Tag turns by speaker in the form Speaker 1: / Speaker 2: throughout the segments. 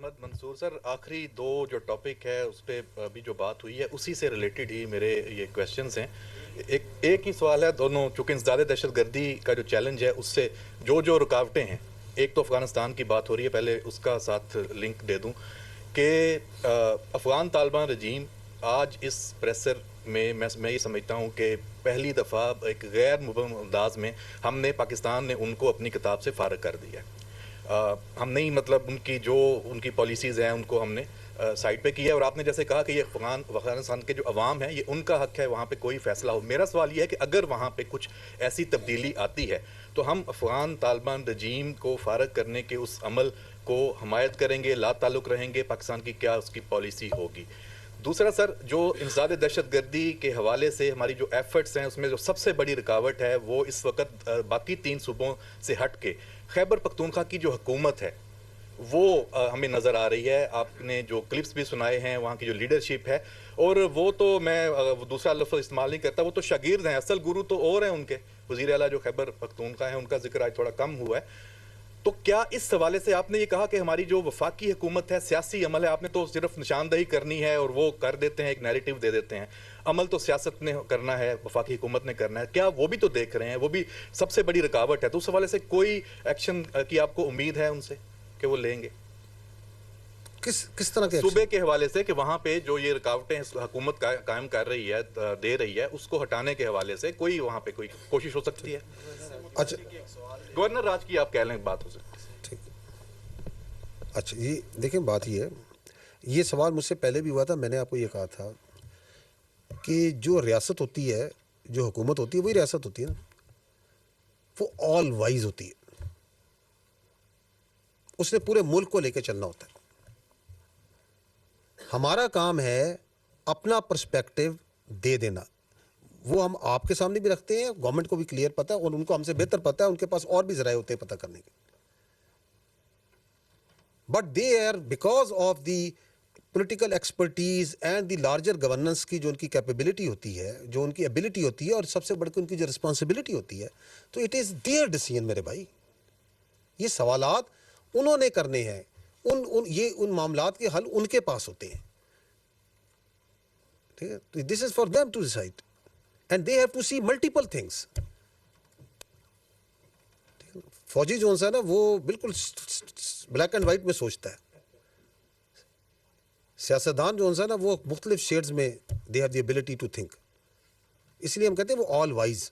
Speaker 1: Ahmad Mansoor sir, आखिरी दो जो टॉपिक है उस पे अभी जो बात हुई है उसी से रिलेटेड ही मेरे ये क्वेश्चंस हैं। एक ही सवाल है, दोनों चूँकि इंसदाद दहशतगर्दी का जो चैलेंज है उससे जो जो रुकावटें हैं, एक तो अफ़गानिस्तान की बात हो रही है, पहले उसका साथ लिंक दे दूं कि अफ़गान तालिबान रजीम आज इस प्रेशर में मैं ये समझता हूँ कि पहली दफ़ा एक गैर मुबहम अंदाज में हमने पाकिस्तान ने उनको अपनी किताब से फ़ारग कर दिया है। हम नहीं मतलब उनकी पॉलिसीज़ हैं उनको हमने साइड पे किया है। और आपने जैसे कहा कि ये अफ़गानिस्तान के जो अवाम है ये उनका हक़ है वहाँ पे कोई फ़ैसला हो। मेरा सवाल ये है कि अगर वहाँ पे कुछ ऐसी तब्दीली आती है तो हम अफ़गान तालिबान रजीम को फ़ारग करने के उस अमल को हमायत करेंगे, ला ताल्लुक़ रहेंगे, पाकिस्तान की क्या उसकी पॉलिसी होगी? दूसरा सर, जो इंसदाद दहशतगर्दी के हवाले से हमारी जो एफ़र्ट्स हैं उसमें जो सबसे बड़ी रुकावट है वो इस वक्त बाकी 3 सूबों से हट के खैबर पख्तूनख्वा की जो हुकूमत है वो हमें नज़र आ रही है। आपने जो क्लिप्स भी सुनाए हैं वहाँ की जो लीडरशिप है, और वो तो मैं वो दूसरा लफ्ज़ इस्तेमाल नहीं करता, वो तो शागिर्द हैं, असल गुरु तो और हैं उनके। वज़ीर आला जो खैबर पख्तूनख्वा है उनका जिक्र आज थोड़ा कम हुआ है। तो क्या इस हवाले से आपने ये कहा कि हमारी जो वफाकी हुकूमत है सियासी अमल है, आपने तो सिर्फ निशानदही करनी है और वो कर देते हैं, एक नैरेटिव दे देते हैं, अमल तो सियासत ने करना है, वफाकी हुकूमत ने करना है, क्या वो भी तो देख रहे हैं? वो भी सबसे बड़ी रुकावट है। तो उस हवाले से कोई एक्शन की आपको उम्मीद है उनसे कि वो लेंगे?
Speaker 2: किस तरह के
Speaker 1: सूबे के हवाले से कि वहाँ पे जो ये रुकावटें हुकूमत कायम कर रही है, दे रही है, उसको हटाने के हवाले से कोई वहाँ पे कोई कोशिश हो सकती है?
Speaker 2: अच्छा,
Speaker 1: गवर्नर राज की आप कह लें बात हो सकती है।
Speaker 2: ठीक। अच्छा, ये देखें, बात ये है, ये सवाल मुझसे पहले भी हुआ था। मैंने आपको ये कहा था कि जो रियासत होती है, जो हुकूमत होती है, वही रियासत होती है ना, वो ऑल वाइज होती है। उसने पूरे मुल्क को लेकर चलना होता है। हमारा काम है अपना पर्सपेक्टिव दे देना। वो हम आपके सामने भी रखते हैं, गवर्नमेंट को भी क्लियर पता है और उनको हमसे बेहतर पता है, उनके पास और भी ज़राए होते हैं पता करने के। But they are, because of the political expertise and the larger governance की जो उनकी कैपेबिलिटी होती है, जो उनकी एबिलिटी होती है, और सबसे बढ़कर उनकी जो रिस्पॉन्सिबिलिटी होती है, तो इट इज़ देयर डिसीजन मेरे भाई। ये सवालात उन्होंने करने हैं, उन मामलात के हल उनके पास होते हैं। ठीक है, तो this is for them to decide and they have to see multiple things. फौजी जो है ना, वो बिल्कुल ब्लैक एंड वाइट में सोचता है। सियासतदान जो है ना, वो मुख्तलिफ शेड्स में they have the ability to think. इसलिए हम कहते हैं वो all wise,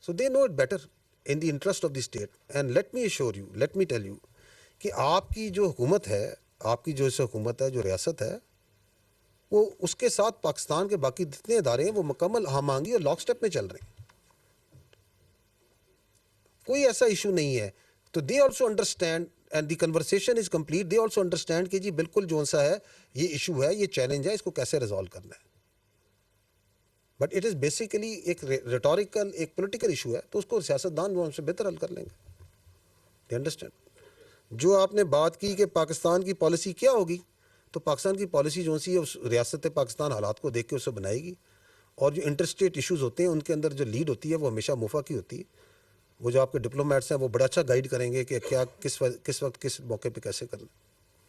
Speaker 2: so they know it better in the interest of the state. And let me assure you, let me tell you कि आपकी जो हुकूमत है, आपकी जो हुकूमत है, जो रियासत है, वो उसके साथ पाकिस्तान के बाकी जितने इदारे हैं वो मुकम्मल हमआहंगी और लॉक स्टेप में चल रहे हैं। कोई ऐसा इशू नहीं है। तो they also understand and the conversation is complete. They also understand कि जी बिल्कुल जो सा है, ये इशू है, ये चैलेंज है, इसको कैसे रिजॉल्व करना है। बट इट इज़ बेसिकली एक रेटोरिकल, एक पॉलिटिकल इशू है, तो उसको सियासतदान जो हमसे बेहतर हल कर लेंगे। They understand. जो आपने बात की कि पाकिस्तान की पॉलिसी क्या होगी, तो पाकिस्तान की पॉलिसी जो सी है उस रियासत पाकिस्तान हालात को देख के उसे बनाएगी। और जो इंटरस्टेट इश्यूज़ होते हैं उनके अंदर जो लीड होती है वो हमेशा मुफा की होती है। वो जो आपके डिप्लोमेट्स हैं वो बड़ा अच्छा गाइड करेंगे कि क्या किस वक्त किस मौके पे कैसे करना है।